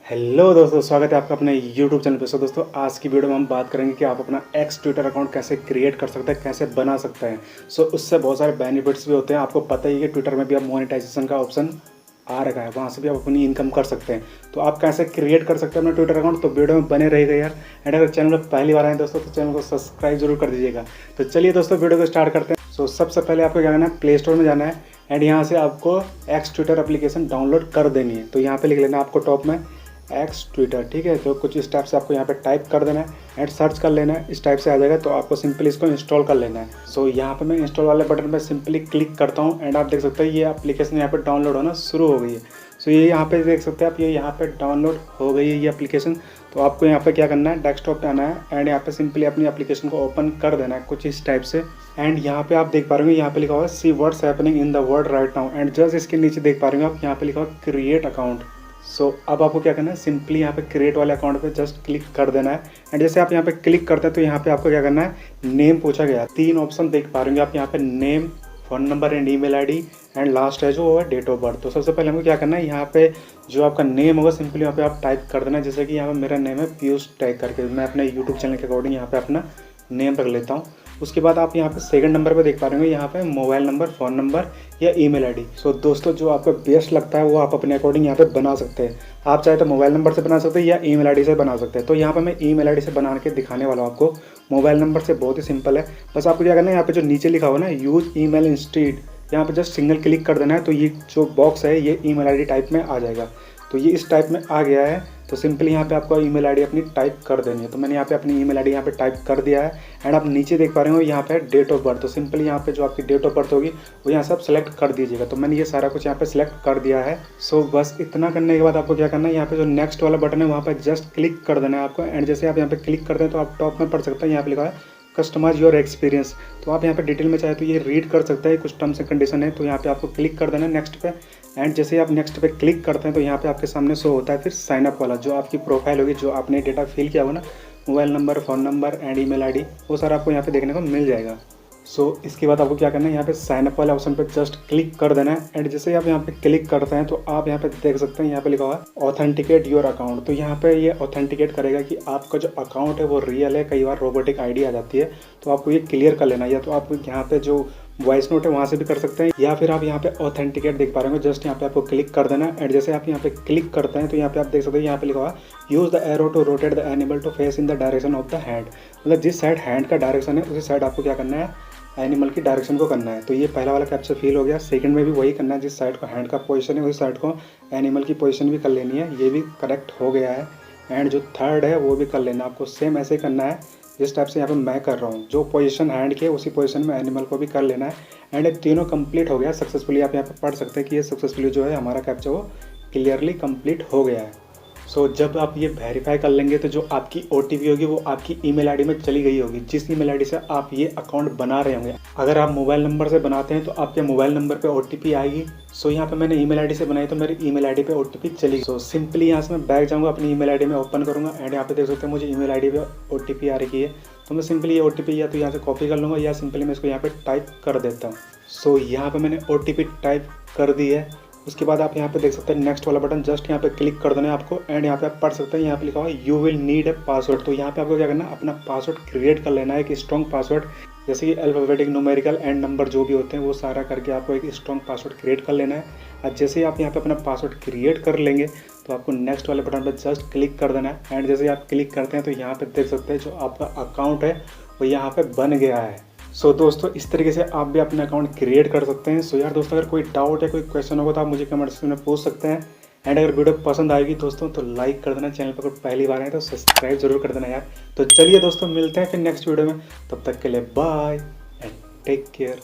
Hello दोस्तों, स्वागत है आपका अपने YouTube चैनल पे। दोस्तों आज की वीडियो में हम बात करेंगे कि आप अपना एक्स ट्विटर अकाउंट कैसे क्रिएट कर सकते हैं, कैसे बना सकते हैं। उससे बहुत सारे बेनिफिट्स भी होते हैं। आपको पता ही है कि ट्विटर में भी अब मोनेटाइजेशन का ऑप्शन आ रखा है, वहाँ से भी आप अपनी इनकम कर सकते हैं। तो आप कैसे क्रिएट कर सकते हैं अपना ट्विटर अकाउंट, तो वीडियो में बने रहेगा यार। एंड अगर चैनल पर पहली बार आए दोस्तों तो चैनल को सब्सक्राइब जरूर कर दीजिएगा। तो चलिए दोस्तों वीडियो को स्टार्ट करते हैं। सबसे पहले आपको क्या करना है, प्ले स्टोर में जाना है एंड यहाँ से आपको एक्स ट्विटर एप्लीकेशन डाउनलोड कर देनी है। तो यहाँ पे लिख लेना है आपको टॉप में एक्स ट्विटर, ठीक है। तो कुछ इस टाइप से आपको यहाँ पे टाइप कर देना है एंड सर्च कर लेना है, इस टाइप से आ जाएगा। तो आपको सिंपली इसको इंस्टॉल कर लेना है। यहाँ पे मैं इंस्टॉल वाले बटन पे सिंपली क्लिक करता हूँ एंड आप देख सकते हैं ये एप्लीकेशन यहाँ पे डाउनलोड होना शुरू हो गई है। ये यहाँ पे देख सकते हैं आप, ये यहाँ पे डाउनलोड हो गई है ये एप्लीकेशन। तो आपको यहाँ पे क्या करना है, डेस्कटॉप पे आना है एंड यहाँ पे सिंपली अपनी एप्लीकेशन को ओपन कर देना है कुछ इस टाइप से। एंड यहाँ पे आप देख पा रहे हो यहाँ पे लिखा हुआ है see what's happening in the world right now. And just इसके नीचे देख पा रहे हो आप, यहाँ पे लिखा हुआ क्रिएट अकाउंट। अब आपको क्या करना है, सिंपली यहाँ पे क्रिएट वाले अकाउंट पे जस्ट क्लिक कर देना है। एंड जैसे आप यहाँ पे क्लिक करते हैं तो यहाँ पे आपको क्या करना है, नेम पूछा गया। 3 ऑप्शन देख पा रहे होंगे आप यहाँ पे, name, phone number and email ID and last है जो वो है डेट ऑफ बर्थ। तो सबसे पहले हमको क्या करना है, यहाँ पे जो आपका नेम होगा सिंपली यहाँ पे आप टाइप कर देना है। जैसे कि यहाँ पे मेरा नेम है पीयूष टाइप करके, मैं अपने यूट्यूब चैनल के अकॉर्डिंग यहाँ पे अपना नेम रख लेता हूँ। उसके बाद आप यहाँ पे सेकंड नंबर पे देख पा रहे हो यहाँ पे मोबाइल नंबर, फ़ोन नंबर या ईमेल आईडी। दोस्तों जो आपको बेस्ट लगता है वो आप अपने अकॉर्डिंग यहाँ पे बना सकते हैं। आप चाहे तो मोबाइल नंबर से बना सकते हैं या ईमेल आईडी से बना सकते हैं। तो यहाँ पे मैं ईमेल आईडी से बना के दिखाने वाला हूँ आपको। मोबाइल नंबर से बहुत ही सिंपल है, बस आपको क्या करना है, यहाँ पे जो नीचे लिखा हुआ है ना यूज ईमेल इंस्टीड, यहाँ पे जस्ट सिंगल क्लिक कर देना है। तो ये जो बॉक्स है ये ईमेल आईडी टाइप में आ जाएगा। तो ये इस टाइप में आ गया है। तो सिंपली यहाँ पे आपको ईमेल आईडी अपनी टाइप कर देनी है। तो मैंने यहाँ पे अपनी ईमेल आईडी यहाँ पे टाइप कर दिया है एंड आप नीचे देख पा रहे हो यहाँ पे डेट ऑफ बर्थ। तो सिंपली यहाँ पे जो आपकी डेट ऑफ बर्थ होगी वो यहाँ से आप सेलेक्ट कर दीजिएगा। तो मैंने ये सारा कुछ यहाँ पे सिलेक्ट कर दिया है। बस इतना करने के बाद आपको क्या करना है, यहाँ पे जो नेक्स्ट वाला बटन है वहाँ पर जस्ट क्लिक कर देना है आपको। एंड जैसे आप यहाँ पे क्लिक करते हैं तो आप टॉप में पढ़ सकते हैं, यहाँ पे लिखा है कस्टमाइज योर एक्सपीरियंस। तो आप यहाँ पे डिटेल में चाहे तो ये रीड कर सकते हैं, कुछ टर्म्स एंड कंडीशन है। तो यहाँ पे आपको क्लिक कर देना है नेक्स्ट पे। एंड जैसे आप नेक्स्ट पे क्लिक करते हैं तो यहाँ पे आपके सामने शो होता है फिर साइन अप वाला, जो आपकी प्रोफाइल होगी, जो आपने डेटा फिल किया हुआ ना, mobile number, phone number and email ID, वो सारा आपको यहाँ पे देखने को मिल जाएगा। इसके बाद आपको क्या करना है, यहाँ पे साइन अप वाले ऑप्शन पे जस्ट क्लिक कर देना है। एंड जैसे आप यहाँ पे क्लिक करते हैं तो आप यहाँ पे देख सकते हैं यहाँ पे लिखा हुआ है ऑथेंटिकेट योर अकाउंट। तो यहाँ पे ये ऑथेंटिकेट करेगा कि आपका जो अकाउंट है वो रियल है। कई बार रोबोटिक आईडी आ जाती है, तो आपको ये क्लियर कर लेना है। या तो आप यहाँ पे जो वॉइस नोट है वहाँ से भी कर सकते हैं, या फिर आप यहाँ पे ऑथेंटिकेट देख पा रहे हो, जस्ट यहाँ पे आपको क्लिक कर देना है। एंड जैसे आप यहाँ पे क्लिक करते हैं तो यहाँ पे आप देख सकते हैं यहाँ पे लिखा हुआ है use the arrow to rotate the animal to face in the direction of the hand. मतलब जिस साइड हैंड का डायरेक्शन है उसी साइड आपको क्या करना है, एनिमल की डायरेक्शन को करना है। तो ये पहला वाला कैप्चर फिल हो गया। सेकंड में भी वही करना है, जिस साइड को हैंड का पोजीशन है उसी साइड को एनिमल की पोजीशन भी कर लेनी है, ये भी करेक्ट हो गया है। एंड जो थर्ड है वो भी कर लेना, आपको सेम ऐसे ही करना है जिस टाइप से यहाँ पे मैं कर रहा हूँ। जो पोजीशन हैंड की है उसी पोजीशन में एनिमल को भी कर लेना है। एंड ये तीनों कंप्लीट हो गया सक्सेसफुली। आप यहाँ पे पढ़ सकते हैं कि ये सक्सेसफुली जो है हमारा कैप्चर वो क्लियरली कंप्लीट हो गया है। जब आप ये वेरीफाई कर लेंगे तो जो आपकी OTP होगी वो आपकी ईमेल आईडी में चली गई होगी, जिस ईमेल आईडी से आप ये अकाउंट बना रहे होंगे। अगर आप मोबाइल नंबर से बनाते हैं तो आपके मोबाइल नंबर पे OTP आएगी। यहाँ पे मैंने ईमेल आईडी से बनाई तो मेरी ईमेल आईडी पे OTP चली गई। सिंपली यहाँ से मैं बैक जाऊँगा, अपनी ईमेल आईडी में ओपन करूँगा एंड यहाँ पे देख सकते हैं मुझे ईमेल आईडी पे OTP आ रही है। तो मैं सिंपली ये OTP या तो यहाँ से कॉपी कर लूँगा या सिंपली मैं इसको यहाँ पे टाइप कर देता हूँ। यहाँ पे मैंने OTP टाइप कर दी है। उसके बाद आप यहाँ पे देख सकते हैं नेक्स्ट वाला बटन, जस्ट यहाँ पे क्लिक कर देना है आपको। एंड यहाँ पे आप पढ़ सकते हैं यहाँ पे लिखा हुआ है you will need a password. तो यहाँ पे आपको क्या करना है, अपना पासवर्ड क्रिएट कर लेना है, एक स्ट्रॉन्ग पासवर्ड, जैसे कि अल्फाबेटिक, न्यूमेरिकल एंड नंबर जो भी होते हैं वो सारा करके आपको एक स्ट्रॉन्ग पासवर्ड क्रिएट कर लेना है। और जैसे ही आप यहाँ पे अपना पासवर्ड क्रिएट कर लेंगे तो आपको नेक्स्ट वाले बटन पर जस्ट क्लिक कर देना है। एंड जैसे आप क्लिक करते हैं तो यहाँ पे देख सकते हैं जो आपका अकाउंट है वो यहाँ पे बन गया है। दोस्तों इस तरीके से आप भी अपना अकाउंट क्रिएट कर सकते हैं। यार दोस्तों, अगर कोई डाउट या कोई क्वेश्चन होगा तो आप मुझे कमेंट सेक्शन में पूछ सकते हैं। एंड अगर वीडियो पसंद आएगी दोस्तों तो लाइक कर देना, चैनल पर अगर पहली बार आए तो सब्सक्राइब जरूर कर देना यार। तो चलिए दोस्तों, मिलते हैं फिर नेक्स्ट वीडियो में, तब तक के लिए बाय एंड टेक केयर।